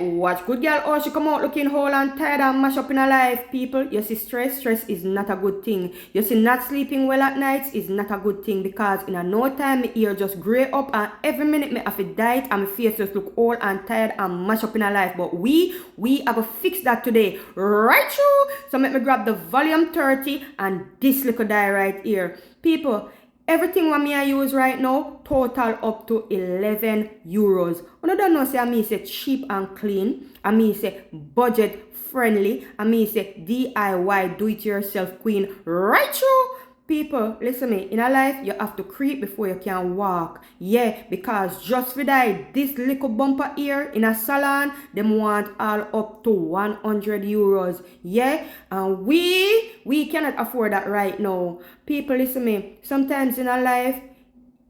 watch good girl how she come out looking whole and tired and mash up in her life, people. You see, stress is not a good thing. You see, not sleeping well at nights is not a good thing because in a no time, my ear just grey up and every minute me have to diet and my face just look old and tired and mash up in her life. But we are gonna fix that today, right through. So let me grab the volume 30 and this little die right here, people. Everything what me I use right now, total up to 11 euros. I don't know say me say cheap and clean. I me say budget friendly. I me say DIY, do it yourself queen. Right through. People, listen me, in a life, you have to creep before you can walk. Yeah, because just for that, this little bumper here in a salon, them want all up to 100 euros. Yeah, and we cannot afford that right now. People, listen me, sometimes in a life,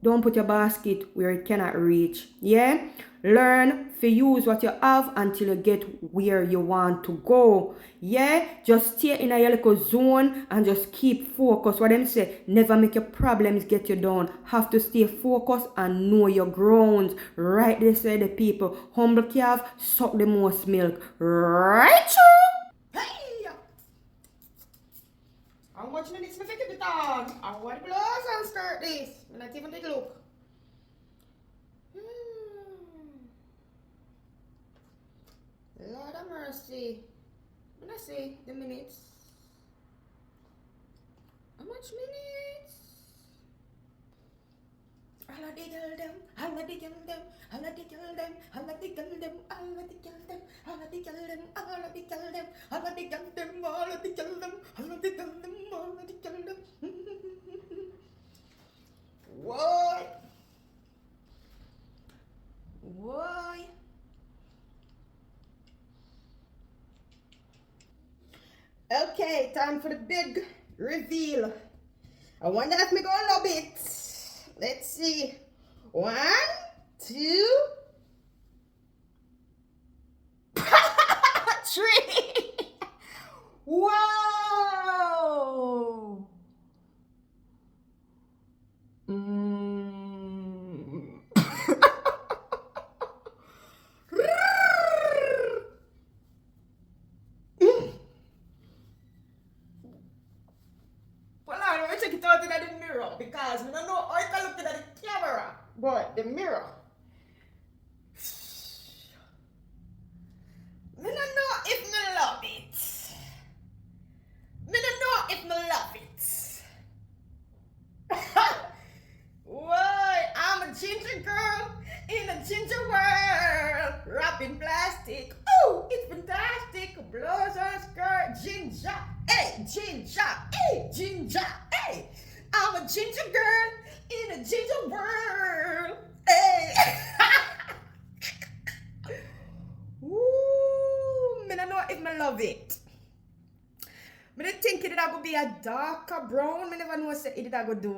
don't put your basket where it cannot reach. Yeah? Learn to use what you have until you get where you want to go. Yeah? Just stay in a little zone and just keep focused. What them say, never make your problems get you down. Have to stay focused and know your grounds. Right, they say the people. Humble calf, suck the most milk. Right, true? Hey! How much minutes me take it on? I want to close and start this. I'm not even take a look. Lord of mercy. When I say the minutes. How much minutes? Alla the girl them, alla the girl them, alla the girl them, alla the girl them, alla the girl them, alla the girl them, alla the girl them, alla the girl them, alla the girl them, alla the girl them, alla the girl them. What? Why? Okay, time for the big reveal. I wonder if me gonna love it. Let's see. 1, 2, 3. Wow. Well, let me check it out in the mirror because we don't know how I can look at the camera, but the mirror. I don't know if me love it. I don't know if me love it. Why? I'm a ginger girl in a ginger world, wrapping plastic. Oh, it's fantastic. Blouse and skirt, ginger. Hey, ginger. Hey, ginger. Hey, I'm a ginger girl in a ginger world. Hey. Ooh, I don't know if I love it. I didn't think it would be a darker brown. I never know what it would do.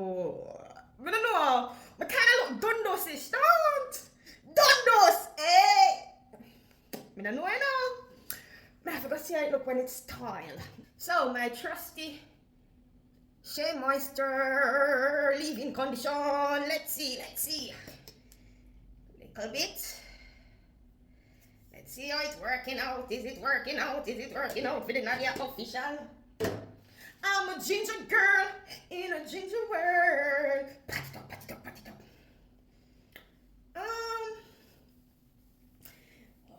I don't know. I kind of look Dundos-ish, don't? Dundos, eh? I don't know, I know. I have to go see how it look when it's style. So, my trusty Shea Moisture leave-in condition. Let's see. Little bit. Let's see how it's working out. Is it working out for the Nadia official? I'm a ginger girl in a ginger world. Pat it up.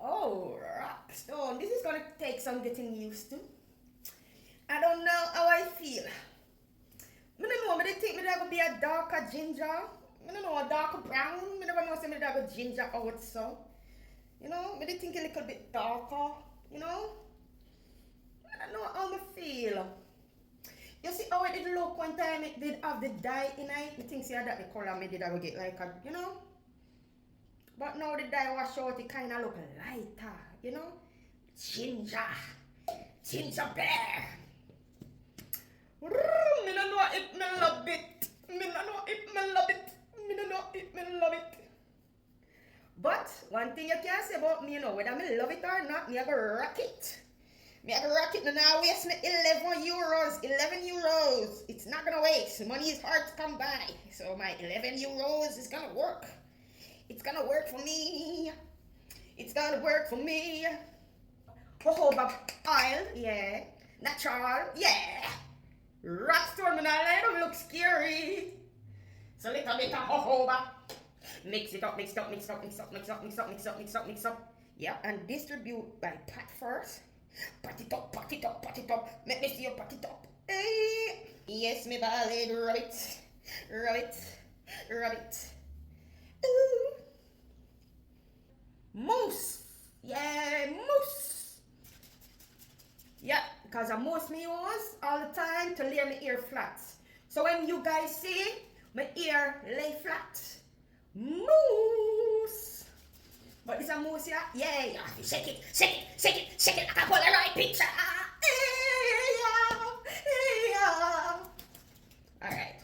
Oh, rock stone. This is gonna take some getting used to. I don't know how I feel. I don't know, I didn't think that would be a darker ginger. I don't know, a darker brown. I never know something that would ginger out so. You know, I didn't think a little bit darker, you know. I don't know how I feel. You see how it did look one time it did have the dye in it. I think see that the color made it I would get like a, you know. But now the dye wash out, it kind of look lighter, you know. Ginger bear. I don't know if I love it. But one thing you can say about me, you know, whether I love it or not, me I go rock it. Me I go rock it now waste me 11 euros. 11 euros. It's not gonna waste. Money is hard to come by. So my 11 euros is gonna work. It's gonna work for me. It's gonna work for me. Jojoba oil, yeah. Natural, yeah. Rat storm and I let them look scary. So little bit of jojoba. Mix it up, mix it up, mix it up, mix it up, mix it up, mix it up, mix it up, mix it up, mix it up. Yeah, and distribute by pat first. Pat it up, pat it up, pat it up. Let me see you pat it up. Hey. Yes, me ballad, rub it, rub it, rub it. Ooh. Mousse. Yeah, mousse. Yeah, because I mousse me use all the time to lay my ear flat. So when you guys see my ear lay flat, mousse. But this a mousse, yeah? Yeah, you have to shake it, shake it, shake it, shake it. I can pull the right picture. Alright.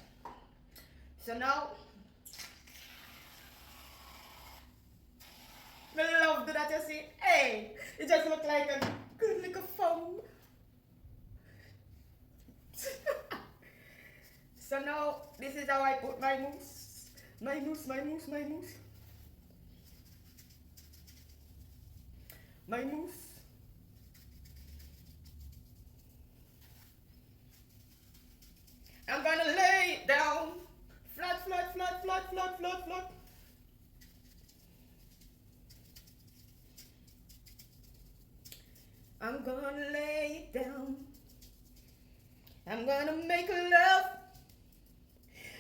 So now, I love that you see. Hey, it just looks like a good little foam. So now, this is how I put my mousse. My mousse, my mousse, my mousse. My mousse. I'm gonna lay it down. Flat, flat, flat, flat, flat, flat, flat. I'm gonna lay it down. I'm gonna make love.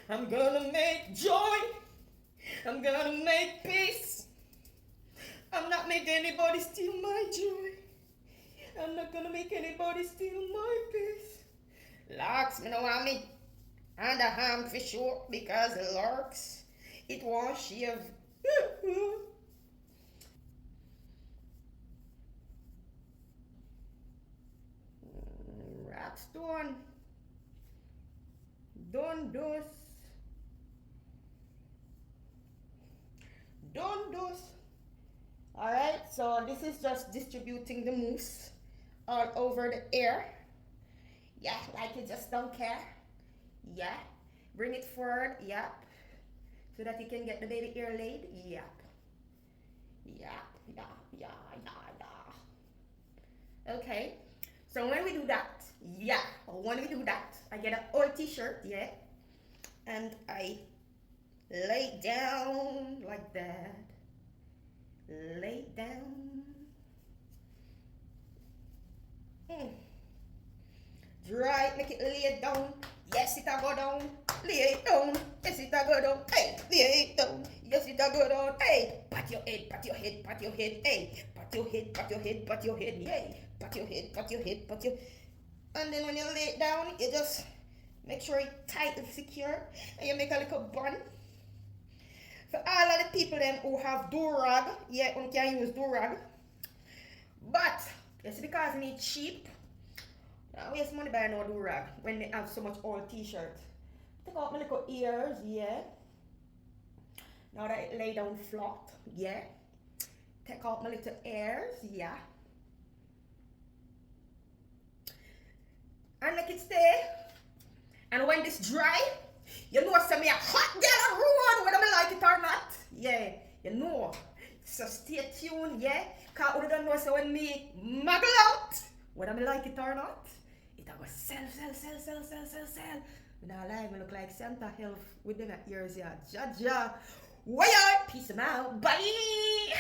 I'm gonna make joy. I'm gonna make peace. I'm not making anybody steal my joy. I'm not gonna make anybody steal my peace. Larks, me no want me underarm for sure because the larks, it won't shave. Ratstone. Don't dos. Don't dos. Alright, so this is just distributing the mousse all over the air. Yeah, like you just don't care. Yeah. Bring it forward. Yep. So that you can get the baby ear laid. Yep. Yeah, yeah, yeah, yeah, yeah. Okay. So when we do that, yeah, when we do that, I get an old t-shirt, yeah, and I lay down like that. Lay down. Dry it, make it lay it down. Yes, it'll go down. Lay it down. Yes, it'll go down. Hey, lay it down. Yes, it'll go down. Hey, pat your head, pat your head, pat your head. Hey, pat your head, pat your head, pat your head. Yay, pat your head, pat your head, pat your. And then when you lay it down, you just make sure it's tight and secure, and you make a little bun. For all of the people then who have do-rag, yeah, you can use do-rag. But it's because it's cheap. I waste money buying no do-rag when they have so much old t-shirts. Take out my little ears, yeah. Now that it lay down flat, yeah. Take out my little ears, yeah. And make it stay. And when this dry, you know some me a hot girl road whether I like it or not. Yeah, you know. So stay tuned, yeah. Cause you don't know so when me muggle out, whether I like it or not, it will sell. And I like me look like Santa Health with them ears, yeah. Jaja. Why? Peace them out. Bye.